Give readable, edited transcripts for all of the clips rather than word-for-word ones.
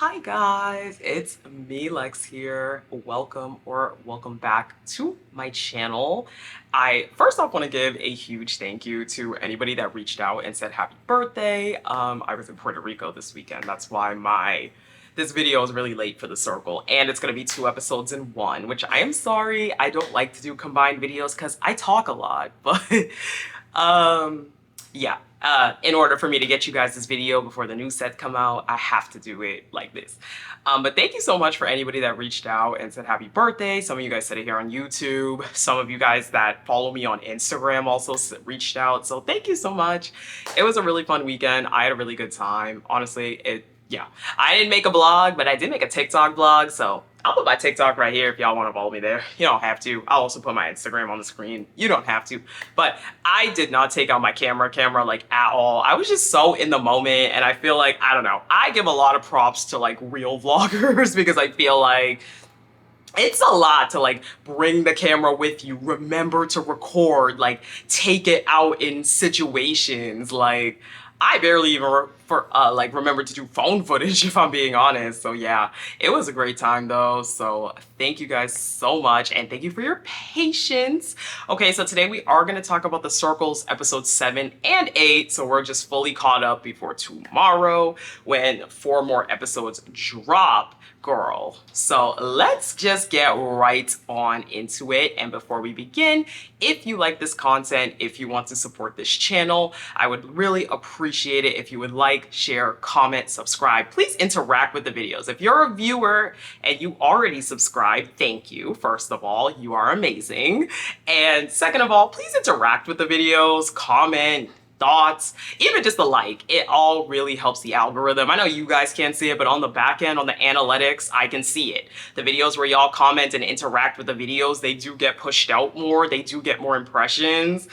Hi guys, it's me Lex here. Welcome back to my channel. I first off want to give a huge thank you to anybody that reached out and said happy birthday. I was in Puerto Rico this weekend. That's why this video is really late for the circle, and it's gonna be 2 episodes in one, which I am sorry. I don't like to do combined videos because I talk a lot, but yeah. In order for me to get you guys this video before the new set come out, I have to do it like this. But thank you so much for anybody that reached out and said happy birthday. Some of you guys said it here on YouTube. Some of you guys that follow me on Instagram also reached out. So thank you so much. It was a really fun weekend. I had a really good time. Honestly, yeah. I didn't make a vlog, but I did make a TikTok vlog. So I'll put my TikTok right here if y'all want to follow me there. You don't have to. I'll also put my Instagram on the screen. You don't have to. But I did not take out my camera like at all. I was just so in the moment, and I feel like, I don't know, I give a lot of props to like real vloggers because I feel like it's a lot to like bring the camera with you, remember to record, like take it out in situations. Like I barely even remember to do phone footage if I'm being honest. So yeah, it was a great time though. So thank you guys so much, and thank you for your patience. Okay, so today we are going to talk about the Circles episodes 7 and 8. So we're just fully caught up before tomorrow when 4 more episodes drop. Girl. So let's just get right on into it. And before we begin, if you like this content, if you want to support this channel, I would really appreciate it if you would like, share, comment, subscribe. Please interact with the videos. If you're a viewer and you already subscribed, thank you. First of all, you are amazing. And second of all, please interact with the videos, comment, thoughts, even just a like. It all really helps the algorithm. I know you guys can't see it, but on the back end, on the analytics, I can see it. The videos where y'all comment and interact with the videos, they do get pushed out more. They do get more impressions.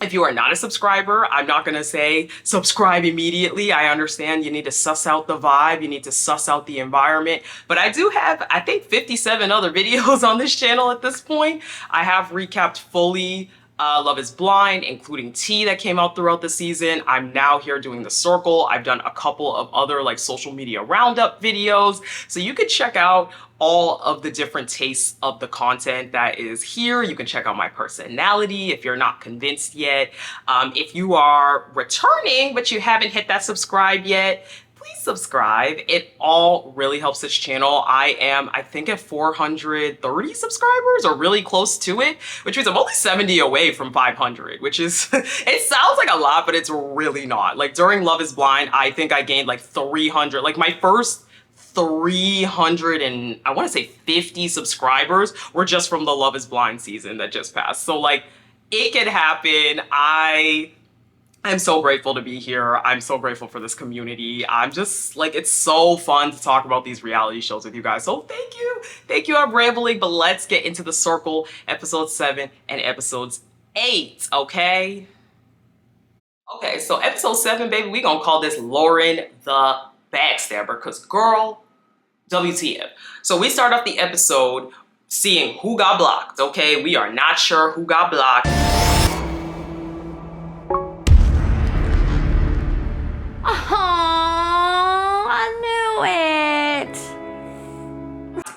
If you are not a subscriber, I'm not gonna say subscribe immediately. I understand you need to suss out the vibe, you need to suss out the environment, but I do have, I think, 57 other videos on this channel at this point. I have recapped fully Love is Blind, including tea that came out throughout the season. I'm now here doing the Circle. I've done a couple of other like social media roundup videos. So you can check out all of the different tastes of the content that is here. You can check out my personality if you're not convinced yet. If you are returning, but you haven't hit that subscribe yet, please subscribe. It all really helps this channel. I am, I think, at 430 subscribers or really close to it, which means I'm only 70 away from 500, which is, it sounds like a lot, but it's really not. Like during Love is Blind, I think I gained like 300, like my first 300 and I want to say 50 subscribers were just from the Love is Blind season that just passed. So like it could happen. I'm so grateful to be here. I'm so grateful for this community. I'm just like, it's so fun to talk about these reality shows with you guys. So thank you. Thank you. I'm rambling, but let's get into the Circle episode 7 and episodes 8, okay? Okay, so episode 7, baby, we gonna call this Lauren the Backstabber, because girl, WTF. So we start off the episode seeing who got blocked, okay? We are not sure who got blocked.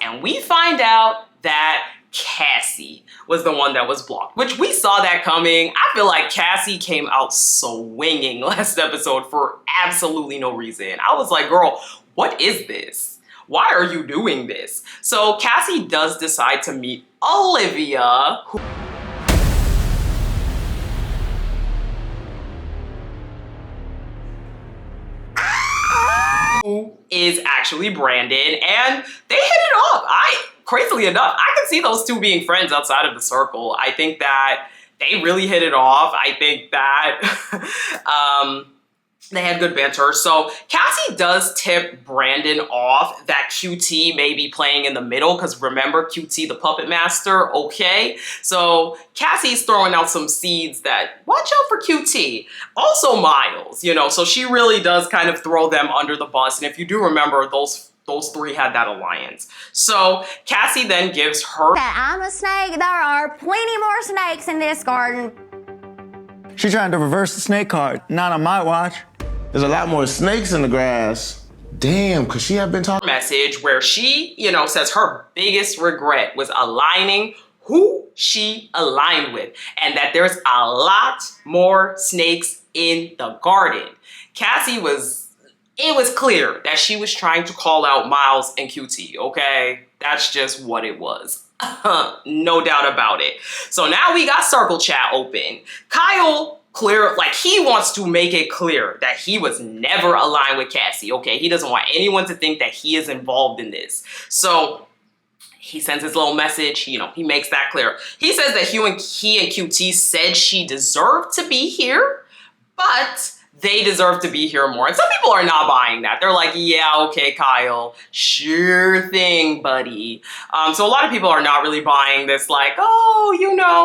And we find out that Cassie was the one that was blocked, which we saw that coming. I feel like Cassie came out swinging last episode for absolutely no reason. I was like, girl, what is this? Why are you doing this? So Cassie does decide to meet Olivia, who is actually Brandon, and they hit it off. Crazily enough, I can see those two being friends outside of the Circle. I think that they really hit it off. I think that they had good banter. So Cassie does tip Brandon off that QT may be playing in the middle, because remember QT the puppet master, okay? So Cassie's throwing out some seeds that watch out for QT. Also Miles, you know, so she really does kind of throw them under the bus. And if you do remember, those three had that alliance. So Cassie then gives her, I'm a snake. There are plenty more snakes in this garden. She trying to reverse the snake card. Not on my watch. There's a lot more snakes in the grass. Damn, because she had been talking. Message where she, says her biggest regret was aligning who she aligned with, and that there's a lot more snakes in the garden. Cassie it was clear that she was trying to call out Miles and QT, okay? That's just what it was. No doubt about it. So now we got circle chat open. Kyle he wants to make it clear that he was never aligned with Cassie, okay? He doesn't want anyone to think that he is involved in this. So he sends his little message, he makes that clear. He says that he and QT said she deserved to be here, but they deserve to be here more. And some people are not buying that. They're like, yeah, okay, Kyle, sure thing, buddy. So a lot of people are not really buying this, like, oh,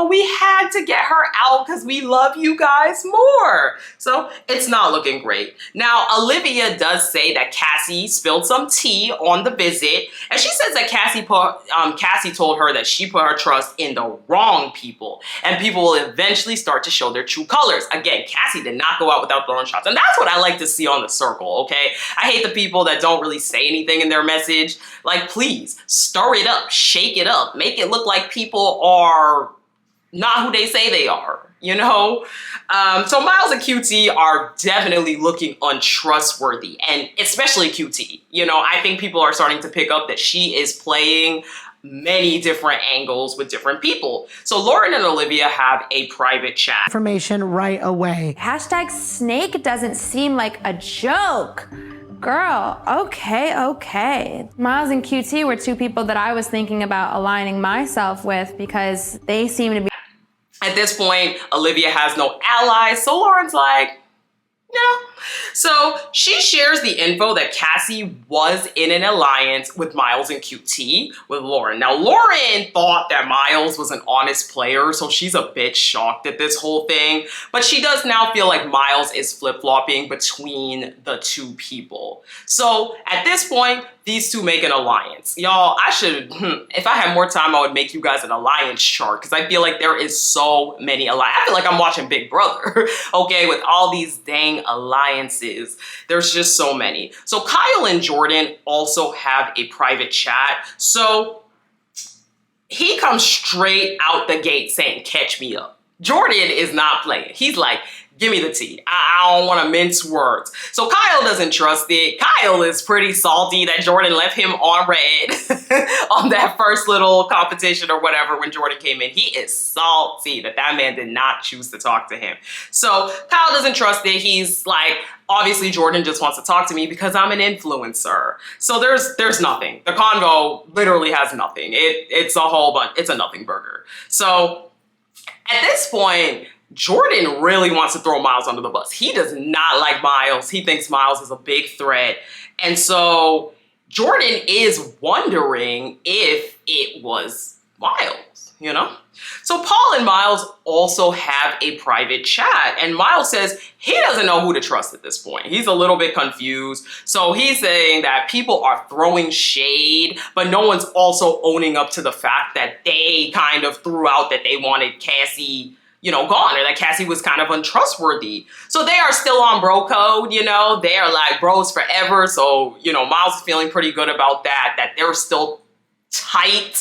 we had to get her out because we love you guys more. So it's not looking great. Now, Olivia does say that Cassie spilled some tea on the visit, and she says that Cassie told her that she put her trust in the wrong people, and people will eventually start to show their true colors. Again, Cassie did not go out without throwing shots. And that's what I like to see on the circle, okay? I hate the people that don't really say anything in their message. Like, please, stir it up, shake it up, make it look like people are not who they say they are, So Miles and QT are definitely looking untrustworthy, and especially QT. I think people are starting to pick up that she is playing many different angles with different people. So Lauren and Olivia have a private chat. Information right away. Hashtag snake doesn't seem like a joke. Girl, okay. Miles and QT were two people that I was thinking about aligning myself with because they seem to be... At this point, Olivia has no allies, so Lauren's like, yeah. So she shares the info that Cassie was in an alliance with Miles and QT with Lauren. Now, Lauren thought that Miles was an honest player, so she's a bit shocked at this whole thing. But she does now feel like Miles is flip-flopping between the two people. So at this point, these two make an alliance. Y'all, if I had more time, I would make you guys an alliance chart, because I feel like there is so many alliances. I feel like I'm watching Big Brother, okay, with all these dang alliances. There's just so many. So Kyle and Jordan also have a private chat. So he comes straight out the gate saying, catch me up. Jordan is not playing. He's like, give me the tea. I don't want to mince words. So Kyle doesn't trust it. Kyle is pretty salty that Jordan left him on red on that first little competition or whatever when Jordan came in. He is salty that man did not choose to talk to him. So Kyle doesn't trust it. He's like, obviously Jordan just wants to talk to me because I'm an influencer. So there's nothing. The convo literally has nothing. It's a whole bunch. It's a nothing burger. So at this point, Jordan really wants to throw Miles under the bus. He does not like Miles. He thinks Miles is a big threat. And so Jordan is wondering if it was Miles, So Paul and Miles also have a private chat, and Miles says he doesn't know who to trust at this point. He's a little bit confused. So he's saying that people are throwing shade, but no one's also owning up to the fact that they kind of threw out that they wanted Cassie, gone, or that Cassie was kind of untrustworthy. So they are still on bro code, they are like bros forever. So, Miles is feeling pretty good about that they're still tight.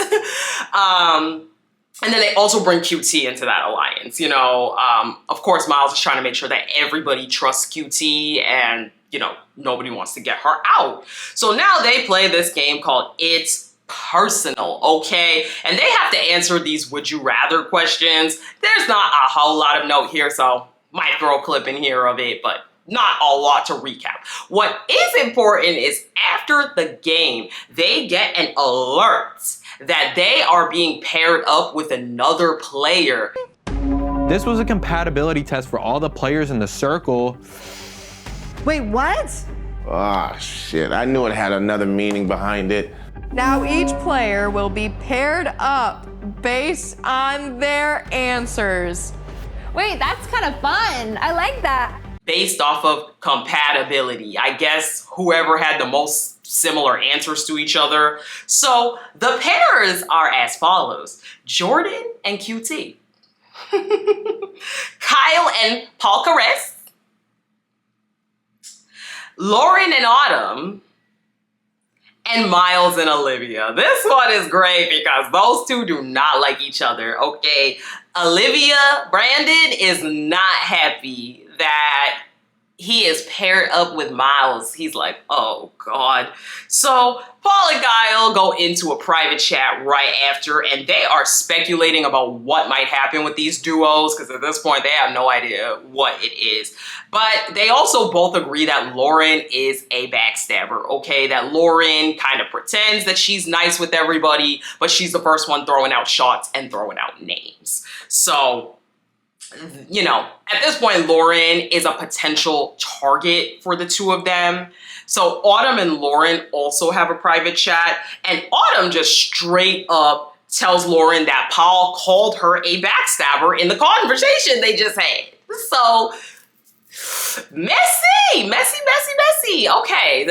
And then they also bring QT into that alliance, Of course, Miles is trying to make sure that everybody trusts QT and, nobody wants to get her out. So now they play this game called It's Personal, okay? And they have to answer these would you rather questions. There's not a whole lot of note here, so might throw a clip in here of it, but not a lot to recap. What is important is after the game, they get an alert that they are being paired up with another player. This was a compatibility test for all the players in the circle. Wait, what? Ah, shit. I knew it had another meaning behind it. Now each player will be paired up based on their answers. Wait, that's kind of fun. I like that. Based off of compatibility. I guess whoever had the most similar answers to each other. So the pairs are as follows: Jordan and QT, Kyle and Paul Caress, Lauren and Autumn, and Miles and Olivia. This one is great because those two do not like each other, okay? Olivia, Brandon is not happy that he is paired up with Miles. He's like, oh God. So Paul and Kyle go into a private chat right after, and they are speculating about what might happen with these duos, because at this point they have no idea what it is. But they also both agree that Lauren is a backstabber, okay? That Lauren kind of pretends that she's nice with everybody, but she's the first one throwing out shots and throwing out names. So, you know, at this point, Lauren is a potential target for the two of them. So Autumn and Lauren also have a private chat, and Autumn just straight up tells Lauren that Paul called her a backstabber in the conversation they just had. So messy. Okay,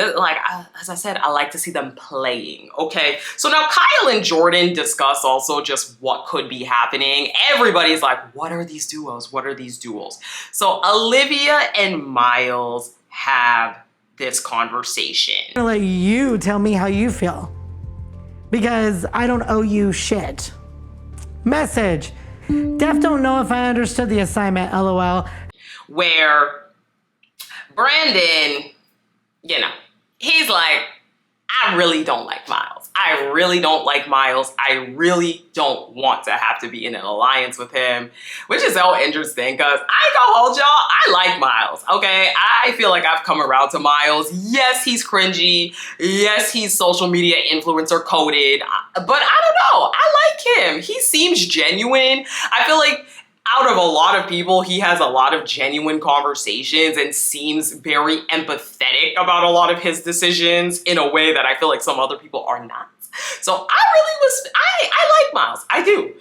as I said, I like to see them playing. Okay, so now Kyle and Jordan discuss also just what could be happening. Everybody's like, what are these duos? What are these duels? So Olivia and Miles have this conversation. I'm gonna let you tell me how you feel, because I don't owe you shit. Message. Def don't know if I understood the assignment, LOL. Where Brandon, you know, he's like, I really don't like Miles. I really don't like Miles. I really don't want to have to be in an alliance with him, which is so interesting because I ain't gonna hold y'all, I like Miles, okay? I feel like I've come around to Miles. Yes, he's cringy. Yes, he's social media influencer coded, but I don't know. I like him. He seems genuine. I feel like out of a lot of people, he has a lot of genuine conversations and seems very empathetic about a lot of his decisions in a way that I feel like some other people are not. So I like Miles. I do.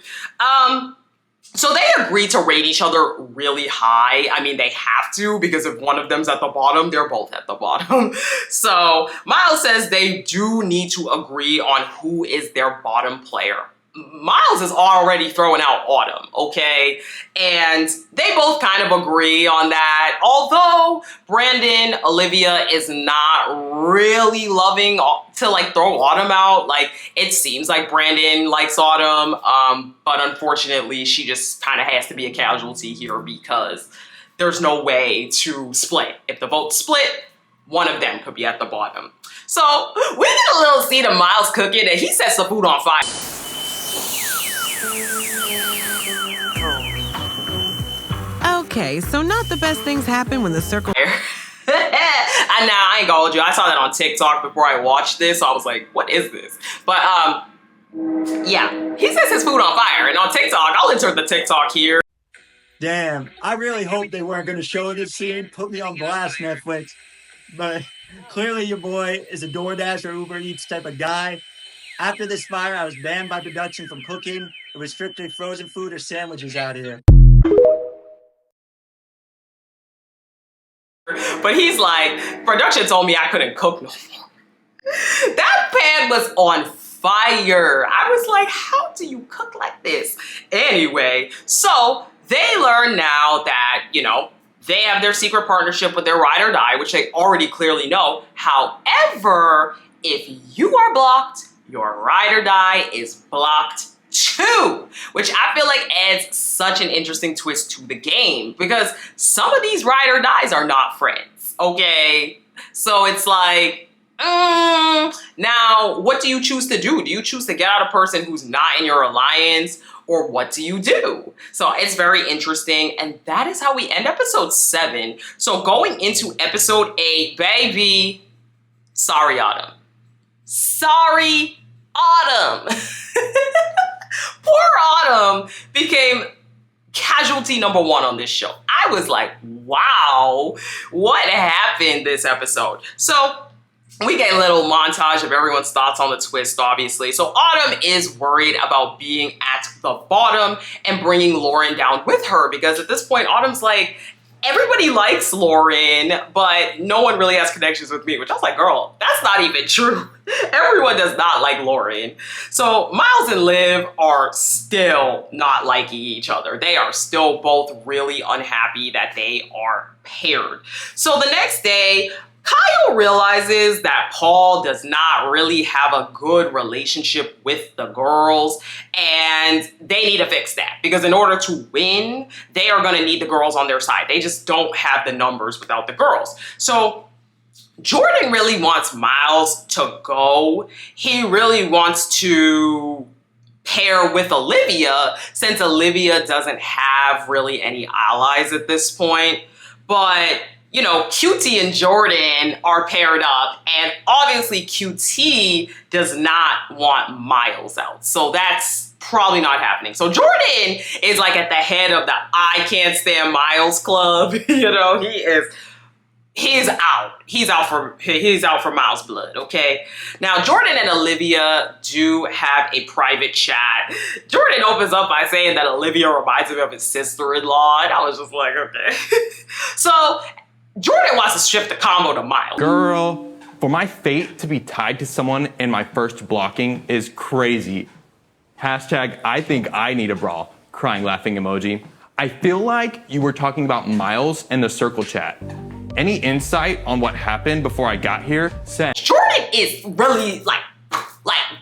So they agree to rate each other really high. I mean, they have to, because if one of them's at the bottom, they're both at the bottom. So Miles says they do need to agree on who is their bottom player. Miles is already throwing out Autumn, okay? And they both kind of agree on that. Although Brandon, Olivia is not really loving to like throw Autumn out. Like, it seems like Brandon likes Autumn, but unfortunately she just kind of has to be a casualty here because there's no way to split. If the votes split, one of them could be at the bottom. So we get a little scene of Miles cooking and he sets the food on fire. Okay, so not the best things happen when the circle... I ain't gonna hold you. I saw that on TikTok before I watched this, so I was like, what is this? But, yeah, he sets his food on fire, and on TikTok, I'll insert the TikTok here. Damn, I really hoped they weren't going to show this scene. Put me on blast, Netflix. But clearly your boy is a DoorDash or Uber Eats type of guy. After this fire, I was banned by production from cooking. It was strictly frozen food or sandwiches out here. But he's like, production told me I couldn't cook no more. That pan was on fire. I was like, how do you cook like this? Anyway, so they learn now that, you know, they have their secret partnership with their ride or die, which they already clearly know. However, if you are blocked, your ride or die is blocked too, which I feel like adds such an interesting twist to the game because some of these ride or dies are not friends, okay? So it's like, now what do you choose to do? Do you choose to get out a person who's not in your alliance, or what do you do? So it's very interesting, and that is how we end episode 7. So going into episode 8, baby, sorry, Autumn. Sorry, Autumn. Poor Autumn became casualty number 1 on this show. I was like, wow, what happened this episode? So we get a little montage of everyone's thoughts on the twist, obviously. So Autumn is worried about being at the bottom and bringing Lauren down with her because at this point, Autumn's like, everybody likes Lauren, but no one really has connections with me, which I was like, girl, that's not even true. Everyone does not like Lauren. So Miles and Liv are still not liking each other. They are still both really unhappy that they are paired. So the next day, Kyle realizes that Paul does not really have a good relationship with the girls, and they need to fix that because in order to win, they are going to need the girls on their side. They just don't have the numbers without the girls. So Jordan really wants Miles to go. He really wants to pair with Olivia since Olivia doesn't have really any allies at this point. But you know, QT and Jordan are paired up, and obviously QT does not want Miles out. So that's probably not happening. So Jordan is like at the head of the I can't stand Miles club. You know, he's out. He's out for Miles' blood, okay? Now, Jordan and Olivia do have a private chat. Jordan opens up by saying that Olivia reminds him of his sister-in-law, and I was just like, okay. So Jordan wants to shift the combo to Miles. Girl, for my fate to be tied to someone in my first blocking is crazy. Hashtag, I think I need a brawl. Crying laughing emoji. I feel like you were talking about Miles in the circle chat. Any insight on what happened before I got here? Send. Jordan is really like,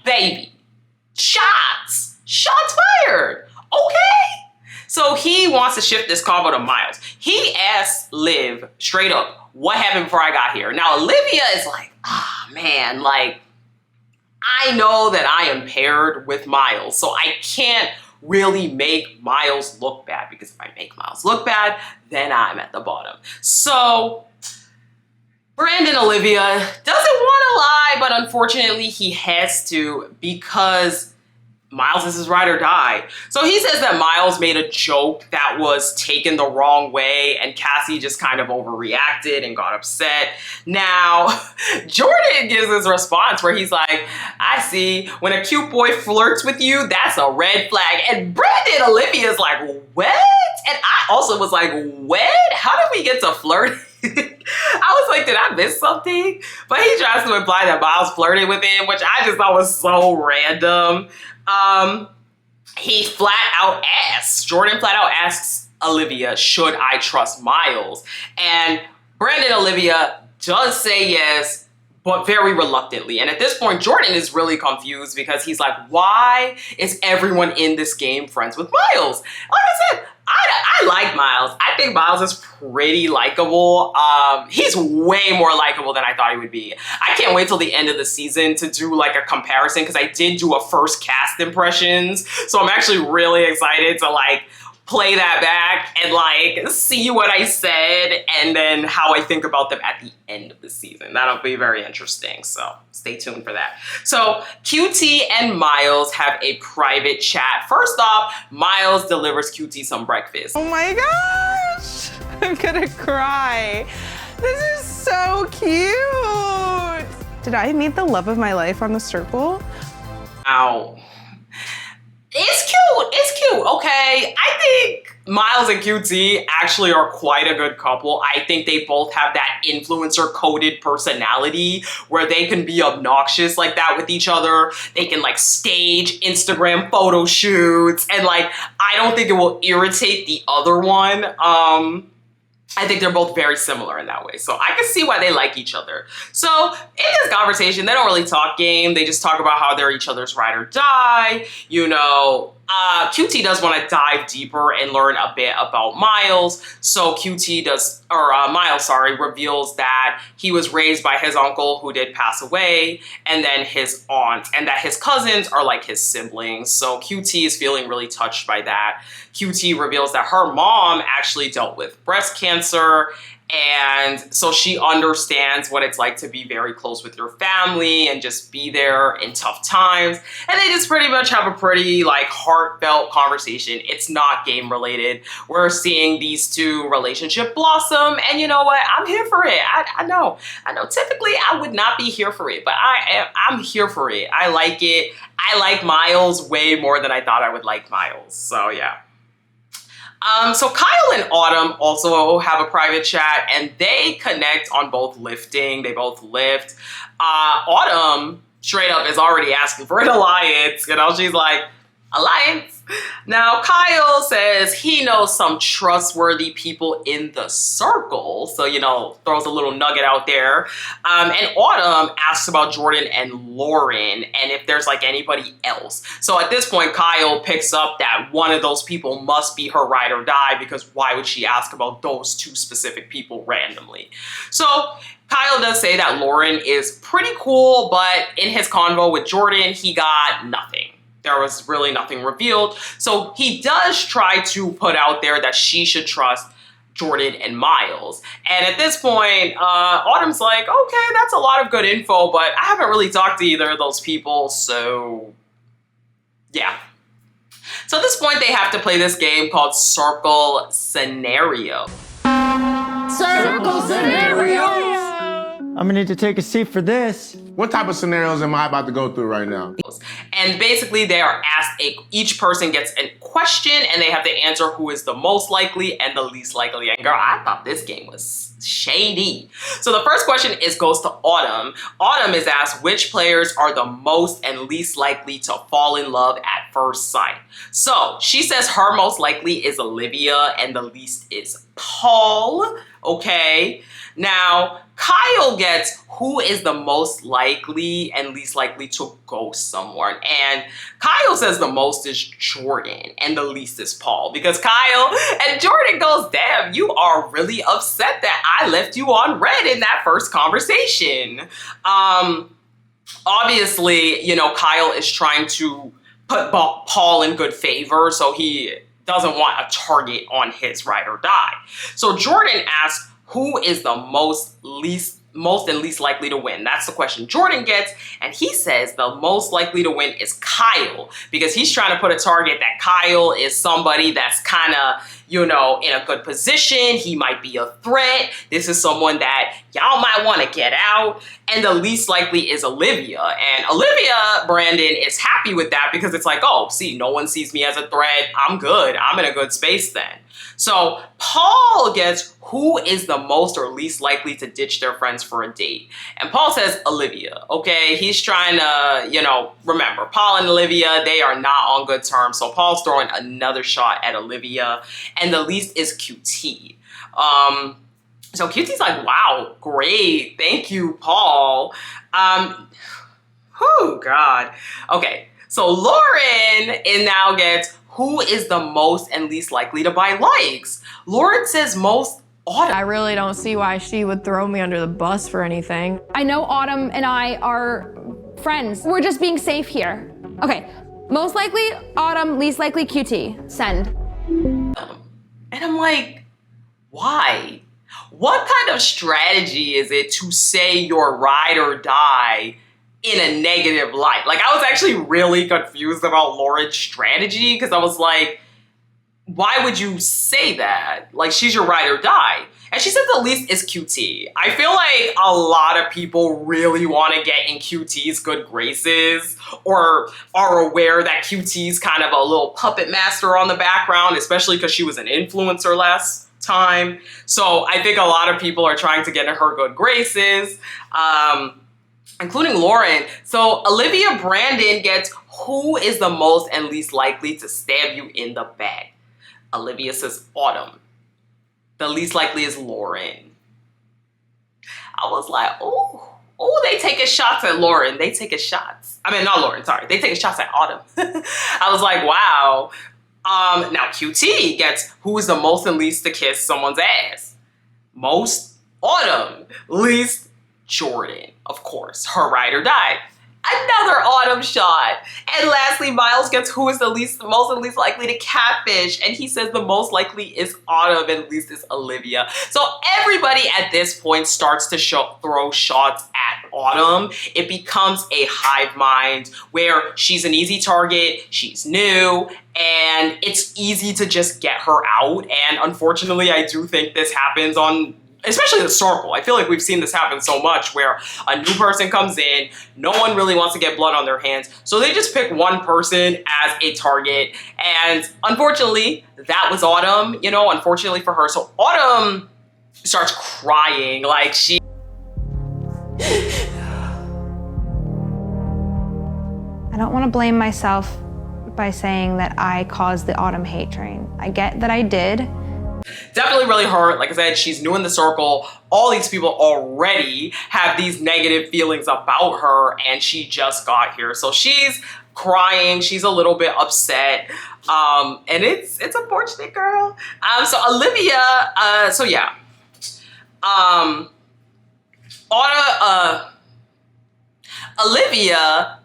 baby. Shots fired, okay? So he wants to shift this combo to Miles. He asks Liv straight up, what happened before I got here? Now, Olivia is like, man, like, I know that I am paired with Miles, so I can't really make Miles look bad because if I make Miles look bad, then I'm at the bottom. So Brandon Olivia doesn't want to lie, but unfortunately he has to because Miles is his ride or die. So he says that Miles made a joke that was taken the wrong way and Cassie just kind of overreacted and got upset. Now, Jordan gives his response where he's like, I see, when a cute boy flirts with you, that's a red flag. And Brandon Olivia's like, what? And I also was like, what? How did we get to flirt? I was like, did I miss something? But he tries to imply that Miles flirted with him, which I just thought was so random. He flat out asks, Jordan flat out asks Olivia, should I trust Miles? And Brandon Olivia does say yes, but very reluctantly. And at this point, Jordan is really confused because he's like, why is everyone in this game friends with Miles? Like I said, I like Miles. I think Miles is pretty likable. He's way more likable than I thought he would be. I can't wait till the end of the season to do like a comparison because I did do a first cast impressions. So I'm actually really excited to like play that back and like see what I said and then how I think about them at the end of the season. That'll be very interesting. So stay tuned for that. So QT and Miles have a private chat. First off, Miles delivers QT some breakfast. Oh my gosh! I'm gonna cry. This is so cute. Did I meet the love of my life on the circle? Ow. It's cute, okay? I think Miles and QT actually are quite a good couple. I think they both have that influencer-coded personality where they can be obnoxious like that with each other. They can like stage Instagram photo shoots and like, I don't think it will irritate the other one. I think they're both very similar in that way. So I can see why they like each other. So in this conversation, they don't really talk game. They just talk about how they're each other's ride or die. You know, QT does want to dive deeper and learn a bit about Miles. So Miles reveals that he was raised by his uncle who did pass away, and then his aunt, and that his cousins are like his siblings. So QT is feeling really touched by that. QT reveals that her mom actually dealt with breast cancer, and so she understands what it's like to be very close with your family and just be there in tough times. And they just pretty much have a pretty like heartfelt conversation. It's not game related. We're seeing these two relationship blossom, and you know what? I'm here for it. I know. Typically I would not be here for it, but I'm here for it. I like it. I like Miles way more than I thought I would like Miles. So yeah. So Kyle and Autumn also have a private chat and they connect on both lifting. They both lift. Autumn straight up is already asking for an alliance. You know, she's like, alliance. Now, Kyle says he knows some trustworthy people in the circle. So, you know, throws a little nugget out there. And Autumn asks about Jordan and Lauren and if there's like anybody else. So at this point, Kyle picks up that one of those people must be her ride or die, because why would she ask about those two specific people randomly? So Kyle does say that Lauren is pretty cool, but in his convo with Jordan, he got nothing. There was really nothing revealed. So he does try to put out there that she should trust Jordan and Miles. And at this point, Autumn's like, okay, that's a lot of good info, but I haven't really talked to either of those people, so yeah. So at this point, they have to play this game called Circle Scenario. Circle scenario. I'm gonna need to take a seat for this. What type of scenarios am I about to go through right now? And basically they are asked, each person gets a question and they have to answer who is the most likely and the least likely. And girl, I thought this game was shady. So the first question goes to Autumn. Autumn is asked which players are the most and least likely to fall in love at first sight. So she says her most likely is Olivia and the least is Paul. Okay. Now, Kyle gets who is the most likely and least likely to ghost someone. And Kyle says the most is Jordan and the least is Paul. Because Kyle and Jordan goes, damn, you are really upset that I left you on red in that first conversation. Obviously, you know, Kyle is trying to put Paul in good favor, so he doesn't want a target on his ride or die. So Jordan asks, who is the most and least likely to win? That's the question Jordan gets, and he says the most likely to win is Kyle, because he's trying to put a target that Kyle is somebody that's kind of, you know, in a good position. He might be a threat. This is someone that y'all might want to get out. And the least likely is Olivia. And Olivia, Brandon, is happy with that because it's like, oh, see, no one sees me as a threat. I'm good. I'm in a good space then. So Paul gets who is the most or least likely to ditch their friends for a date. And Paul says Olivia, okay? He's trying to, you know, remember, Paul and Olivia, they are not on good terms. So Paul's throwing another shot at Olivia. And the least is QT. So QT's like, wow, great. Thank you, Paul. Oh, God. Okay, so Lauren now gets who is the most and least likely to buy likes. Lauren says most Autumn. I really don't see why she would throw me under the bus for anything. I know Autumn and I are friends. We're just being safe here. Okay, most likely Autumn, least likely QT. Send. And I'm like, why? What kind of strategy is it to say your ride or die in a negative light? Like, I was actually really confused about Lauren's strategy because I was like, why would you say that? Like, she's your ride or die. And she said the least is QT. I feel like a lot of people really want to get in QT's good graces or are aware that QT's kind of a little puppet master on the background, especially because she was an influencer last time. So I think a lot of people are trying to get in her good graces, including Lauren. So Olivia Brandon gets who is the most and least likely to stab you in the back. Olivia says Autumn. The least likely is Lauren. I was like, oh, they taking shots at Lauren. They taking shots. I mean, not Lauren, sorry. They taking shots at Autumn. I was like, wow. Now QT gets who is the most and least to kiss someone's ass. Most Autumn, least Jordan, of course. Her ride or die. Another Autumn shot. And lastly, Miles gets who is the most and least likely to catfish. And he says the most likely is Autumn and least is Olivia. So everybody at this point starts to throw shots at Autumn. It becomes a hive mind where she's an easy target, she's new, and it's easy to just get her out. And unfortunately, I do think this happens on especially the circle. I feel like we've seen this happen so much where a new person comes in, no one really wants to get blood on their hands, so they just pick one person as a target. And unfortunately, that was Autumn, you know, unfortunately for her. So Autumn starts crying like she... I don't want to blame myself, by saying that I caused the Autumn hate train. I get that I did. Definitely really hurt. Like I said, she's new in the circle. All these people already have these negative feelings about her, and she just got here. So she's crying. She's a little bit upset. And it's unfortunate, girl. So Olivia, so yeah. Olivia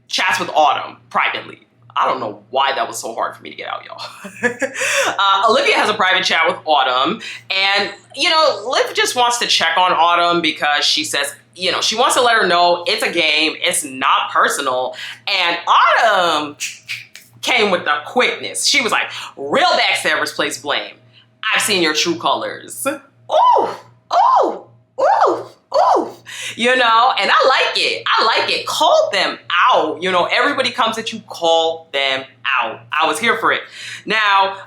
chats with Autumn privately. I don't know why that was so hard for me to get out, y'all. Olivia has a private chat with Autumn, and, you know, Liv just wants to check on Autumn because she says, you know, she wants to let her know it's a game, it's not personal. And Autumn came with the quickness. She was like, real backstabbers place blame. I've seen your true colors. Ooh, ooh, ooh. Ooh, you know, and I like it. I like it. Call them out. You know, everybody comes at you, call them out. I was here for it. Now,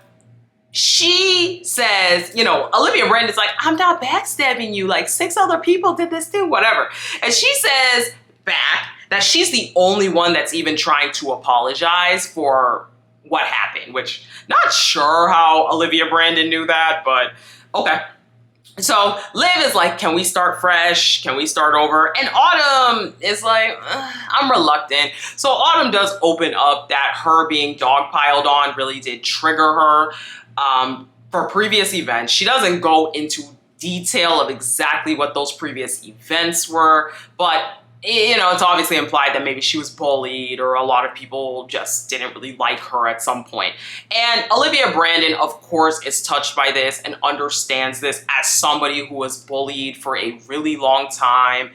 she says, you know, Olivia Brandon's like, I'm not backstabbing you. Like 6 other people did this too, whatever. And she says back that she's the only one that's even trying to apologize for what happened, which not sure how Olivia Brandon knew that, but okay. So Liv is like, can we start fresh? Can we start over? And Autumn is like, I'm reluctant. So Autumn does open up that her being dogpiled on really did trigger her for previous events. She doesn't go into detail of exactly what those previous events were, but you know, it's obviously implied that maybe she was bullied or a lot of people just didn't really like her at some point. And Olivia Brandon, of course, is touched by this and understands this as somebody who was bullied for a really long time.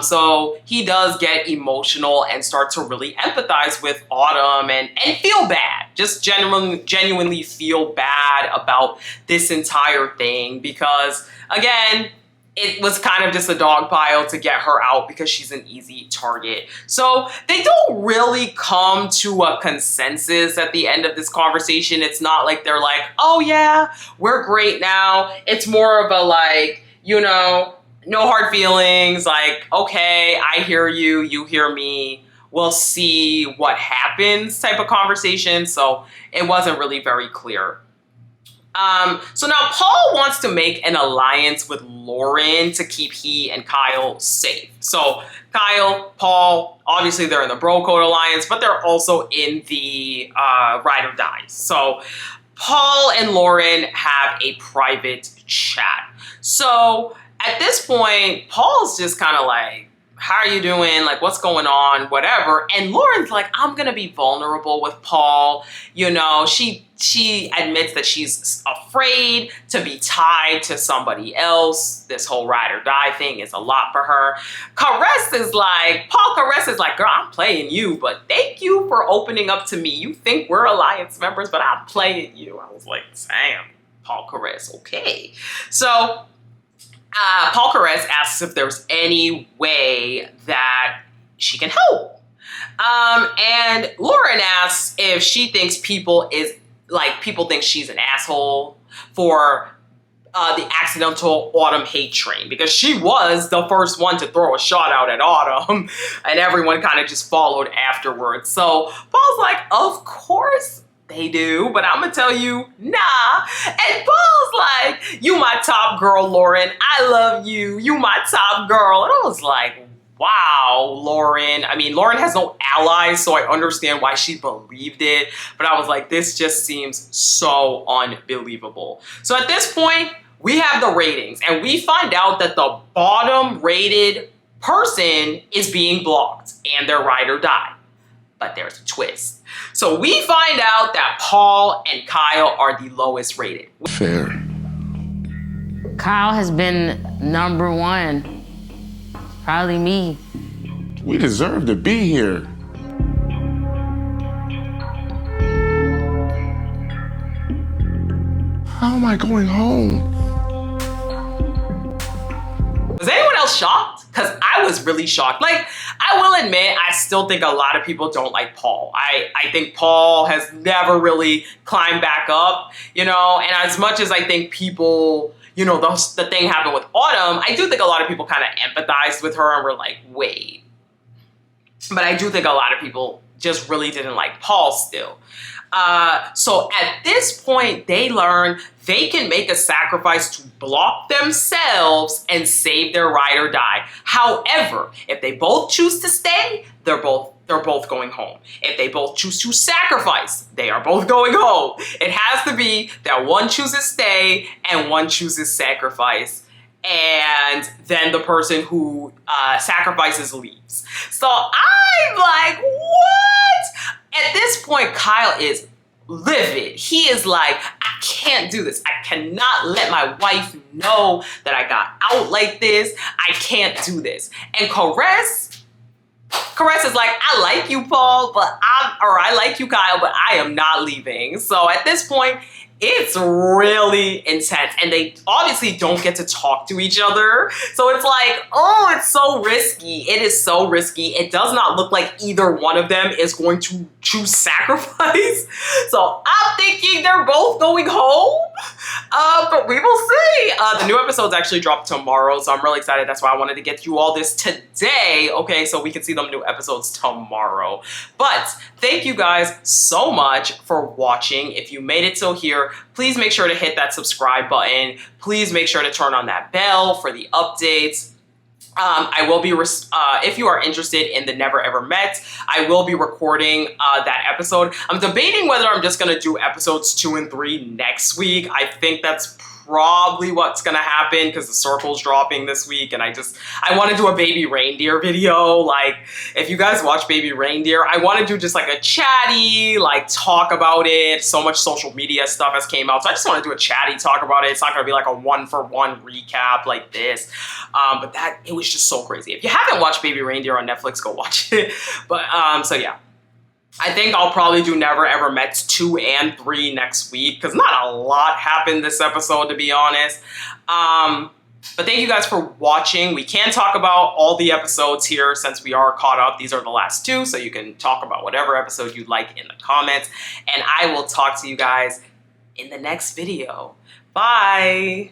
So he does get emotional and start to really empathize with Autumn and feel bad, just genuinely feel bad about this entire thing because, again, it was kind of just a dog pile to get her out because she's an easy target. So they don't really come to a consensus at the end of this conversation. It's not like they're like, oh yeah, we're great now. It's more of a like, you know, no hard feelings. Like, okay, I hear you, you hear me. We'll see what happens type of conversation. So it wasn't really very clear. So now Paul wants to make an alliance with Lauren to keep he and Kyle safe. So Kyle, Paul, obviously they're in the Bro Code Alliance, but they're also in the Ride or Die. So Paul and Lauren have a private chat. So at this point, Paul's just kind of like, how are you doing? Like, what's going on? Whatever. And Lauren's like, I'm going to be vulnerable with Paul. You know, she admits that she's afraid to be tied to somebody else. This whole ride or die thing is a lot for her. Paul Caress is like, girl, I'm playing you, but thank you for opening up to me. You think we're alliance members, but I'm playing you. I was like, damn, Paul Caress, okay. So Paul Caress asks if there's any way that she can help. And Lauren asks if she thinks people think she's an asshole for the accidental Autumn hate train, because she was the first one to throw a shot out at Autumn and everyone kind of just followed afterwards. So Paul's like, of course they do, but I'm gonna tell you, nah. And Paul's like, you my top girl, Lauren. I love you. You my top girl. And I was like, wow, Lauren. I mean, Lauren has no allies, so I understand why she believed it. But I was like, this just seems so unbelievable. So at this point, we have the ratings, and we find out that the bottom rated person is being blocked and they're ride or die. But there's a twist. So we find out that Paul and Kyle are the lowest rated. Fair. Kyle has been number one. Probably me. We deserve to be here. How am I going home? Was anyone else shocked? Because I was really shocked. Like, I will admit, I still think a lot of people don't like Paul. I think Paul has never really climbed back up, you know, and as much as I think people, you know, the thing happened with Autumn, I do think a lot of people kind of empathized with her and were like, wait. But I do think a lot of people just really didn't like Paul still. So at this point, they learn they can make a sacrifice to block themselves and save their ride or die. However, if they both choose to stay, they're both going home. If they both choose to sacrifice, they are both going home. It has to be that one chooses stay and one chooses sacrifice. And then the person who sacrifices leaves. So I'm like, what? At this point, Kyle is livid. He is like, I can't do this. I cannot let my wife know that I got out like this. I can't do this. And Caress is like, I like you, Paul, I like you, Kyle, but I am not leaving. So at this point, it's really intense, and they obviously don't get to talk to each other. So it's like, oh, it's so risky. It is so risky. It does not look like either one of them is going to choose sacrifice. So I'm thinking they're both going home, but we will see. The new episodes actually drop tomorrow, so I'm really excited. That's why I wanted to get you all this today, okay, so we can see them new episodes tomorrow. But thank you guys so much for watching. If you made it till here, please make sure to hit that subscribe button. Please make sure to turn on that bell for the updates. I will be, if you are interested in the Never Ever Met, I will be recording that episode. I'm debating whether I'm just going to do episodes 2 and 3 next week. I think that's probably what's going to happen because the circle's dropping this week, and I want to do a baby reindeer video. Like, if you guys watch Baby Reindeer, I want to do just like a chatty, like, talk about it. So much social media stuff has came out, so I just want to do a chatty talk about it. It's not going to be like a one-for-one recap like this, but it was just so crazy. If you haven't watched Baby Reindeer on Netflix, go watch it. But so yeah, I think I'll probably do Never Ever Met 2 and 3 next week because not a lot happened this episode, to be honest. But thank you guys for watching. We can talk about all the episodes here since we are caught up. These are the last 2, so you can talk about whatever episode you'd like in the comments. And I will talk to you guys in the next video. Bye!